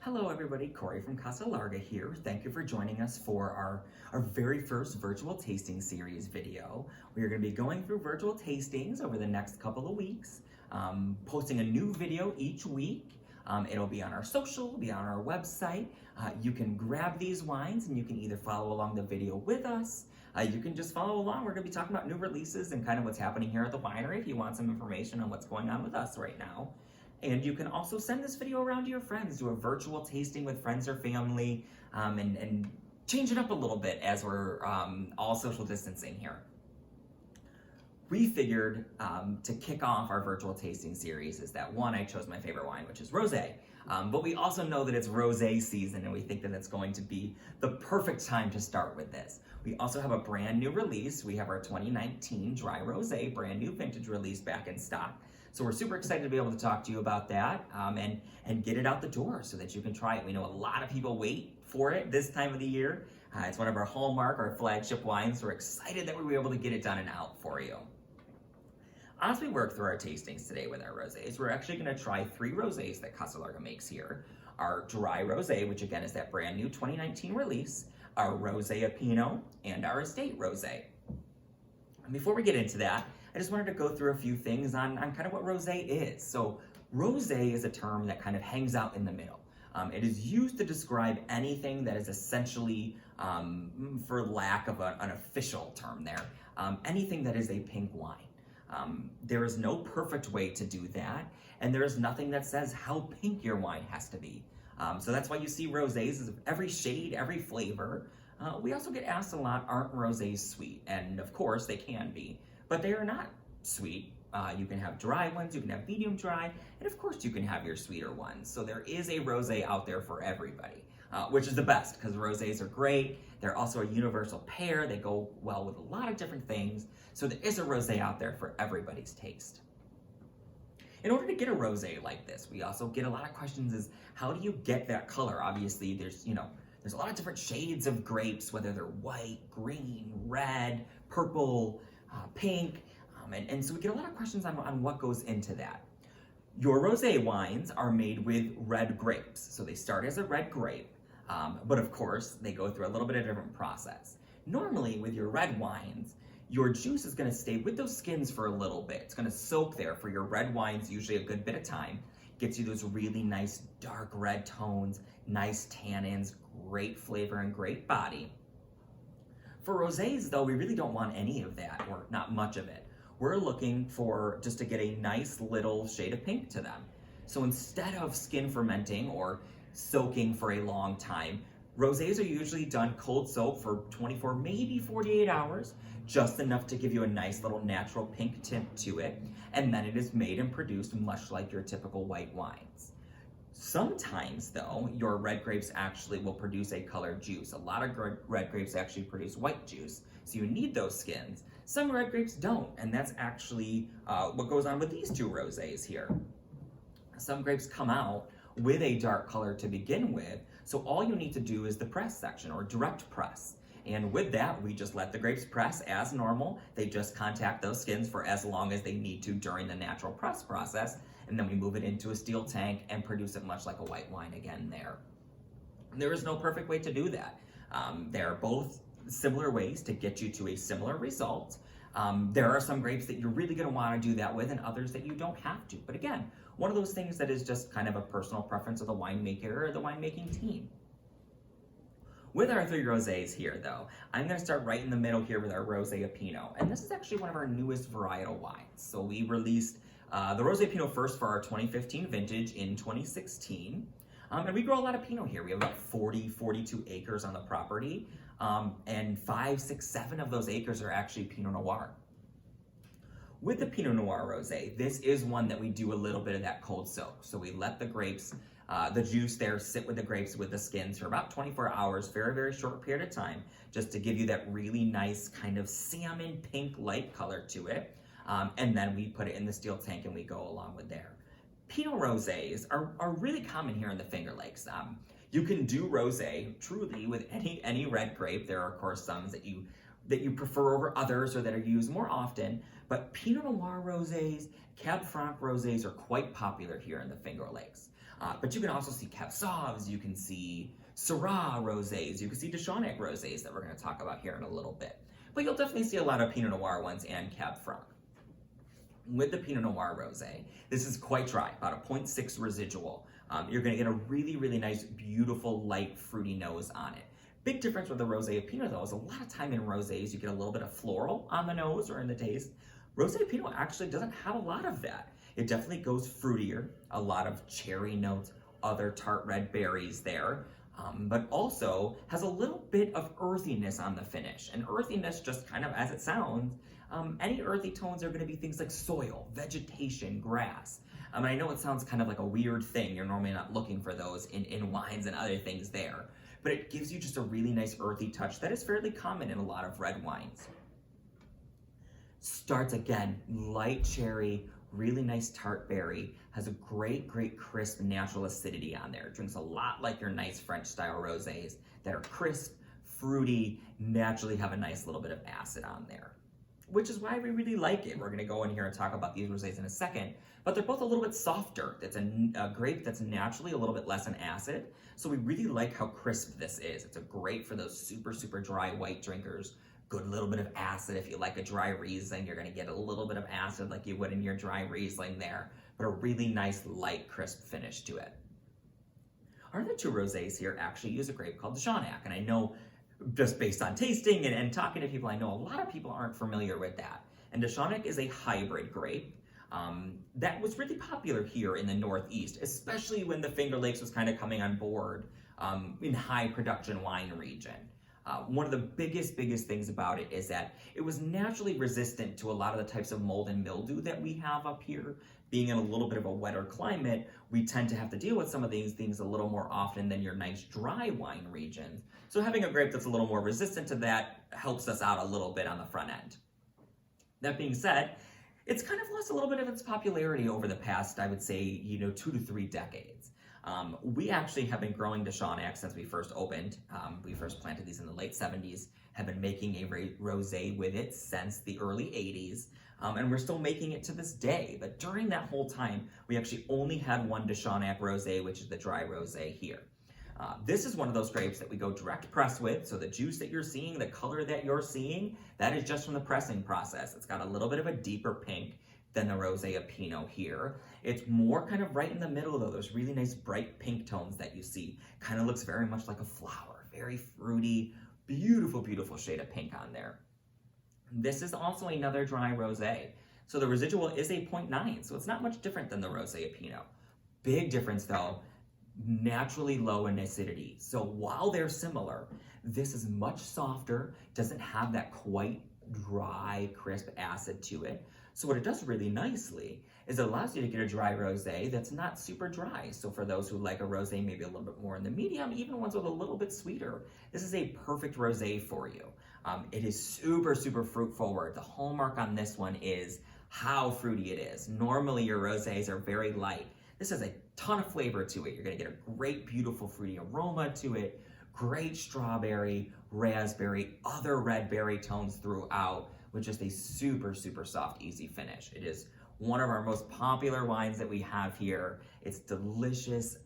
Hello everybody, Corey from Casa Larga here. Thank you for joining us for our very first virtual tasting series video. We are going to be going through virtual tastings over the next couple of weeks, posting a new video each week. It'll be on our social, it'll be on our website. You can grab these wines and you can either follow along the video with us. You can just follow along. We're going to be talking about new releases and kind of what's happening here at the winery if you want some information on what's going on with us right now. And you can also send this video around to your friends, do a virtual tasting with friends or family, and change it up a little bit as we're all social distancing here. We figured to kick off our virtual tasting series is that one, I chose my favorite wine, which is Rosé. But we also know that it's Rosé season and we think that it's going to be the perfect time to start with this. We also have a brand new release. We have our 2019 Dry Rosé, brand new vintage release back in stock. So we're super excited to be able to talk to you about that and get it out the door so that you can try it. We know a lot of people wait for it this time of the year. It's one of our hallmark, our flagship wines. So we're excited that we were able to get it done and out for you. As we work through our tastings today with our rosés, we're actually going to try 3 rosés that Casa Larga makes here. Our Dry Rosé, which again is that brand new 2019 release, our Rosé Pinot, and our Estate Rosé. And before we get into that, I just wanted to go through a few things on kind of what rosé is. So rosé is a term that kind of hangs out in the middle. It is used to describe anything that is essentially, for lack of an official term there, anything that is a pink wine. There is no perfect way to do that, and there is nothing that says how pink your wine has to be. So that's why you see rosés as every shade, every flavor. We also get asked a lot, aren't rosés sweet? And of course they can be. But they are not sweet. You can have dry ones, you can have medium dry, and of course you can have your sweeter ones. So there is a rosé out there for everybody, which is the best because rosés are great. They're also a universal pair. They go well with a lot of different things. So there is a rosé out there for everybody's taste. In order to get a rosé like this, we also get a lot of questions is how do you get that color? Obviously there's a lot of different shades of grapes, whether they're white, green, red, purple, pink, and so we get a lot of questions on what goes into that. Your rosé wines are made with red grapes, so they start as a red grape, but of course they go through a little bit of a different process. Normally with your red wines, your juice is going to stay with those skins for a little bit. It's going to soak there for your red wines, usually a good bit of time. Gets you those really nice dark red tones, nice tannins, great flavor and great body. For rosés, though, we really don't want any of that, or not much of it. We're looking for just to get a nice little shade of pink to them. So instead of skin fermenting or soaking for a long time, rosés are usually done cold soak for 24, maybe 48 hours, just enough to give you a nice little natural pink tint to it, and then it is made and produced much like your typical white wines. Sometimes, though, your red grapes actually will produce a colored juice. A lot of red grapes actually produce white juice, so you need those skins. Some red grapes don't, and that's actually what goes on with these 2 rosés here. Some grapes come out with a dark color to begin with, so all you need to do is the press section, or direct press. And with that, we just let the grapes press as normal. They just contact those skins for as long as they need to during the natural press process, and then we move it into a steel tank and produce it much like a white wine again there. There is no perfect way to do that. They're both similar ways to get you to a similar result. There are some grapes that you're really going to want to do that with and others that you don't have to. But again, one of those things that is just kind of a personal preference of the winemaker or the winemaking team. With our 3 rosés here, though, I'm going to start right in the middle here with our Rosé Pinot. And this is actually one of our newest varietal wines. So we released the Rosé Pinot first for our 2015 vintage in 2016. And we grow a lot of Pinot here. We have about 42 acres on the property. And 5, 6, 7 of those acres are actually Pinot Noir. With the Pinot Noir Rosé, this is one that we do a little bit of that cold soak. So we let the grapes, the juice there, sit with the grapes with the skins for about 24 hours, very, very short period of time, just to give you that really nice kind of salmon pink light color to it. And then we put it in the steel tank and we go along with there. Pinot Rosés are really common here in the Finger Lakes. You can do rosé truly with any red grape. There are of course some that you prefer over others or that are used more often, but Pinot Noir rosés, Cab Franc rosés are quite popular here in the Finger Lakes. But you can also see Cab Sauves, you can see Syrah Rosés, you can see Deschanel Rosés that we're going to talk about here in a little bit. But you'll definitely see a lot of Pinot Noir ones and Cab Franc. With the Pinot Noir Rosé, this is quite dry, about a 0.6 residual. You're going to get a really, really nice, beautiful, light, fruity nose on it. Big difference with the Rosé of Pinot, though, is a lot of time in Rosés, you get a little bit of floral on the nose or in the taste. Rosé Pinot actually doesn't have a lot of that. It definitely goes fruitier, a lot of cherry notes, other tart red berries there, but also has a little bit of earthiness on the finish. And earthiness, just kind of as it sounds, any earthy tones are going to be things like soil, vegetation, grass. I know it sounds kind of like a weird thing. You're normally not looking for those in wines and other things there, but it gives you just a really nice earthy touch that is fairly common in a lot of red wines. Starts again, light cherry, really nice tart berry, has a great, great crisp natural acidity on there. It drinks a lot like your nice French style rosés that are crisp, fruity, naturally have a nice little bit of acid on there, which is why we really like it. We're gonna go in here and talk about these rosés in a second, but they're both a little bit softer. It's a grape that's naturally a little bit less in acid, so we really like how crisp this is. It's a great for those super, super dry white drinkers. Good little bit of acid. If you like a dry Riesling, you're gonna get a little bit of acid like you would in your dry Riesling there, but a really nice light crisp finish to it. Our other two rosés here actually use a grape called Deschanel, and I know just based on tasting and talking to people, I know a lot of people aren't familiar with that. And Deschanel is a hybrid grape that was really popular here in the Northeast, especially when the Finger Lakes was kind of coming on board in high production wine region. One of the biggest things about it is that it was naturally resistant to a lot of the types of mold and mildew that we have up here. Being in a little bit of a wetter climate, we tend to have to deal with some of these things a little more often than your nice dry wine regions. So having a grape that's a little more resistant to that helps us out a little bit on the front end. That being said, it's kind of lost a little bit of its popularity over the past, I would say, 2 to 3 decades. We actually have been growing Deschanel since we first opened. We first planted these in the late 70s, have been making a rosé with it since the early 80s, and we're still making it to this day. But during that whole time, we actually only had one Deschanel rosé, which is the dry rosé here. This is one of those grapes that we go direct press with, so the juice that you're seeing, the color that you're seeing, that is just from the pressing process. It's got a little bit of a deeper pink than the Rosé of Pinot here. It's more kind of right in the middle though. Those really nice bright pink tones that you see. Kind of looks very much like a flower, very fruity, beautiful, beautiful shade of pink on there. This is also another dry Rosé. So the residual is a 0.9, so it's not much different than the Rosé of Pinot. Big difference though, naturally low in acidity. So while they're similar, this is much softer, doesn't have that quite dry, crisp acid to it. So what it does really nicely is it allows you to get a dry rosé that's not super dry. So for those who like a rosé maybe a little bit more in the medium, even ones with a little bit sweeter, this is a perfect rosé for you. It is super, super fruit forward. The hallmark on this one is how fruity it is. Normally your rosés are very light. This has a ton of flavor to it. You're gonna get a great, beautiful fruity aroma to it, great strawberry, raspberry, other red berry tones throughout, with just a super, super soft, easy finish. It is one of our most popular wines that we have here. It's delicious.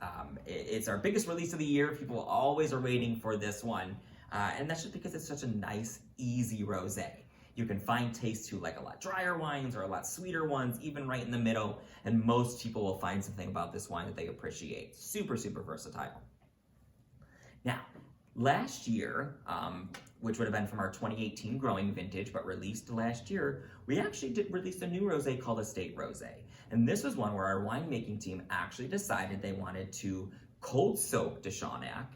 It's our biggest release of the year. People always are waiting for this one. And that's just because it's such a nice, easy rosé. You can find tastes who like a lot drier wines or a lot sweeter ones, even right in the middle. And most people will find something about this wine that they appreciate. Super, super versatile. Now, last year, which would have been from our 2018 growing vintage, but released last year, we actually did release a new rosé called Estate Rosé. And this was one where our winemaking team actually decided they wanted to cold soak Deschanel,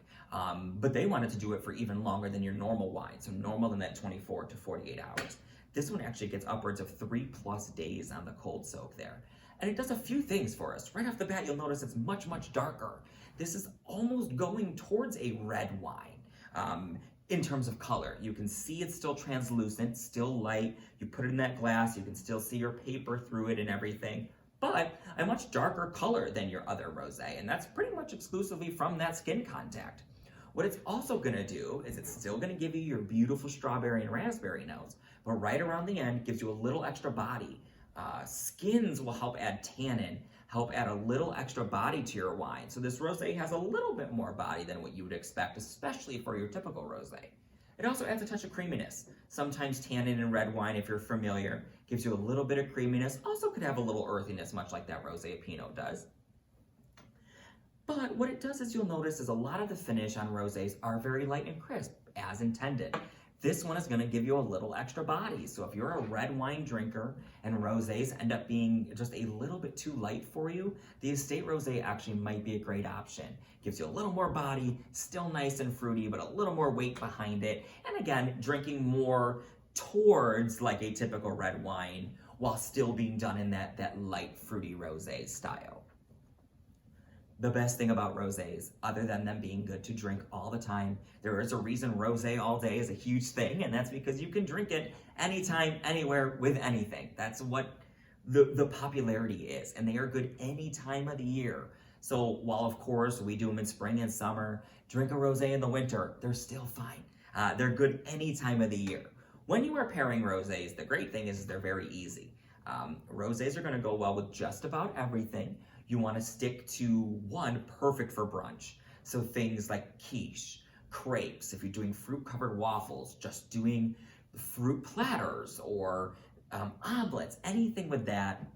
but they wanted to do it for even longer than your normal wine, so normal in that 24 to 48 hours. This one actually gets upwards of 3+ days on the cold soak there. And it does a few things for us. Right off the bat, you'll notice it's much, much darker. This is almost going towards a red wine. In terms of color, you can see it's still translucent, still light. You put it in that glass, you can still see your paper through it and everything, but a much darker color than your other rosé, and that's pretty much exclusively from that skin contact. What it's also gonna do is it's still gonna give you your beautiful strawberry and raspberry notes, but right around the end gives you a little extra body. Skins will help add tannin, help add a little extra body to your wine. So this rosé has a little bit more body than what you would expect, especially for your typical rosé. It also adds a touch of creaminess. Sometimes tannin in red wine, if you're familiar, gives you a little bit of creaminess. Also could have a little earthiness, much like that Rosé Pinot does. But what it does is you'll notice is a lot of the finish on rosés are very light and crisp, as intended. This one is going to give you a little extra body. So if you're a red wine drinker and rosés end up being just a little bit too light for you, the Estate Rosé actually might be a great option. Gives you a little more body, still nice and fruity, but a little more weight behind it. And again, drinking more towards like a typical red wine while still being done in that light fruity rosé style. The best thing about rosés, other than them being good to drink all the time, there is a reason rosé all day is a huge thing, and that's because you can drink it anytime, anywhere, with anything. That's what the popularity is, and they are good any time of the year. So while of course we do them in spring and summer, drink a rosé in the winter, they're still fine. They're good any time of the year. When you are pairing rosés, the great thing is they're very easy. Rosés are gonna go well with just about everything. You want to stick to one perfect for brunch. So things like quiche, crepes, if you're doing fruit-covered waffles, just doing fruit platters or omelets, anything with that,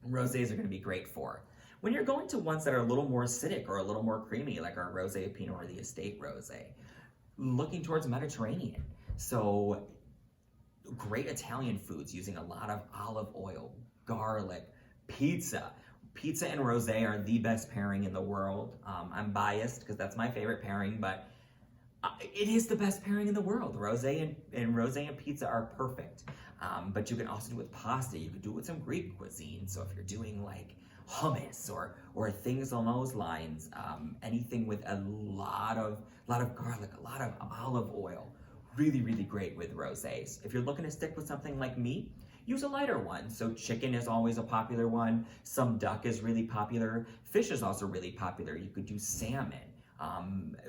rosés are going to be great for. When you're going to ones that are a little more acidic or a little more creamy, like our Rosé Pinot or the Estate Rosé, looking towards Mediterranean. So great Italian foods using a lot of olive oil, garlic, pizza. Pizza and rosé are the best pairing in the world. I'm biased because that's my favorite pairing, but it is the best pairing in the world. Rosé and pizza are perfect. But you can also do it with pasta. You can do it with some Greek cuisine. So if you're doing like hummus or things along those lines, anything with a lot of garlic, a lot of olive oil, really, really great with rosés. If you're looking to stick with something like meat, use a lighter one. So chicken is always a popular one. Some duck is really popular. Fish is also really popular. You could do salmon,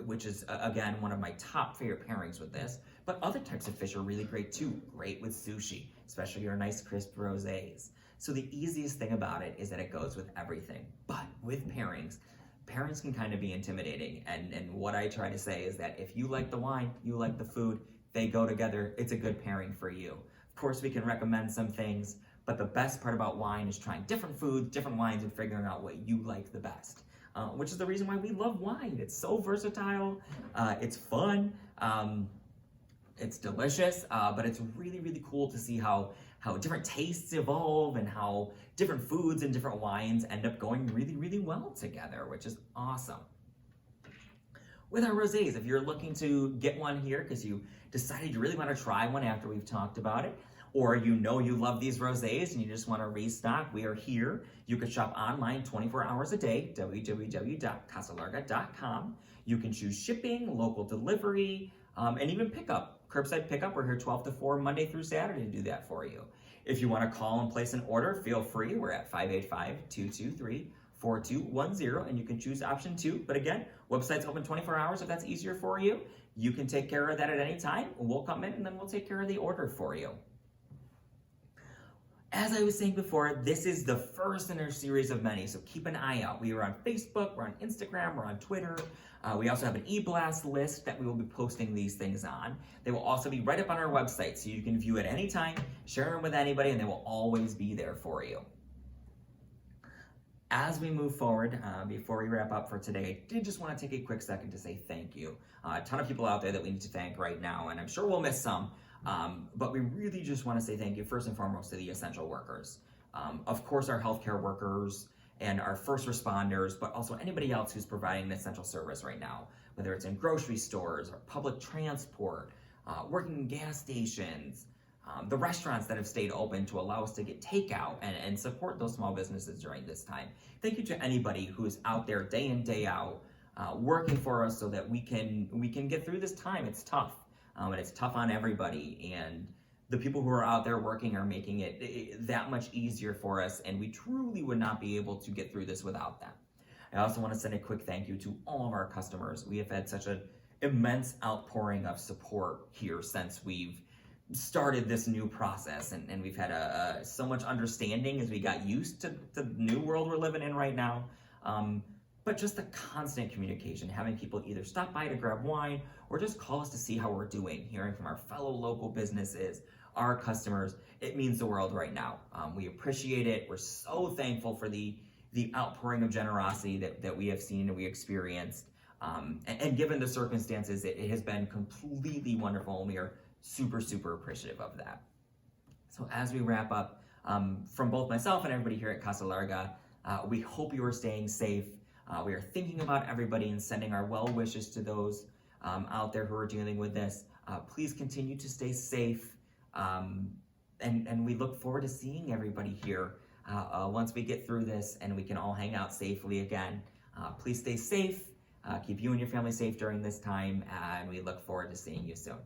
which is, again, one of my top favorite pairings with this. But other types of fish are really great too. Great with sushi, especially your nice crisp rosés. So the easiest thing about it is that it goes with everything. But with pairings can kind of be intimidating. And what I try to say is that if you like the wine, you like the food, they go together, it's a good pairing for you. Of course, we can recommend some things, but the best part about wine is trying different foods, different wines, and figuring out what you like the best, which is the reason why we love wine. It's so versatile, it's fun, it's delicious, but it's really, really cool to see how different tastes evolve and how different foods and different wines end up going really, really well together, which is awesome. With our rosés, if you're looking to get one here because you decided you really want to try one after we've talked about it, or you know you love these rosés and you just want to restock, we are here. You can shop online 24 hours a day, www.casalarga.com. You can choose shipping, local delivery, and even pickup. Curbside pickup, we're here 12 to 4 Monday through Saturday to do that for you. If you want to call and place an order, feel free. We're at 585-223-4210, and you can choose option 2. But again, website's open 24 hours if that's easier for you. You can take care of that at any time. We'll come in and then we'll take care of the order for you. As I was saying before, this is the first in our series of many, so keep an eye out. We are on Facebook, we're on Instagram, we're on Twitter. We also have an e-blast list that we will be posting these things on. They will also be right up on our website, so you can view it anytime, share them with anybody, and they will always be there for you. As we move forward, before we wrap up for today, I did just want to take a quick second to say thank you. A ton of people out there that we need to thank right now, and I'm sure we'll miss some. But we really just want to say thank you first and foremost to the essential workers. Of course, our healthcare workers and our first responders, but also anybody else who's providing an essential service right now, whether it's in grocery stores or public transport, working in gas stations, the restaurants that have stayed open to allow us to get takeout and support those small businesses during this time. Thank you to anybody who is out there day in, day out, working for us so that we can get through this time. It's tough. And it's tough on everybody, and the people who are out there working are making it that much easier for us, and we truly would not be able to get through this without them. I also want to send a quick thank you to all of our customers. We have had such an immense outpouring of support here since we've started this new process, and we've had so much understanding as we got used to the new world we're living in right now. But just the constant communication, having people either stop by to grab wine or just call us to see how we're doing, hearing from our fellow local businesses, our customers, it means the world right now. We appreciate it. We're so thankful for the outpouring of generosity that we have seen and we experienced. And given the circumstances, it has been completely wonderful, and we are super, super appreciative of that. So as we wrap up, from both myself and everybody here at Casa Larga, we hope you are staying safe. We are thinking about everybody and sending our well wishes to those out there who are dealing with this. Please continue to stay safe, and we look forward to seeing everybody here once we get through this and we can all hang out safely again. Please stay safe, keep you and your family safe during this time, and we look forward to seeing you soon.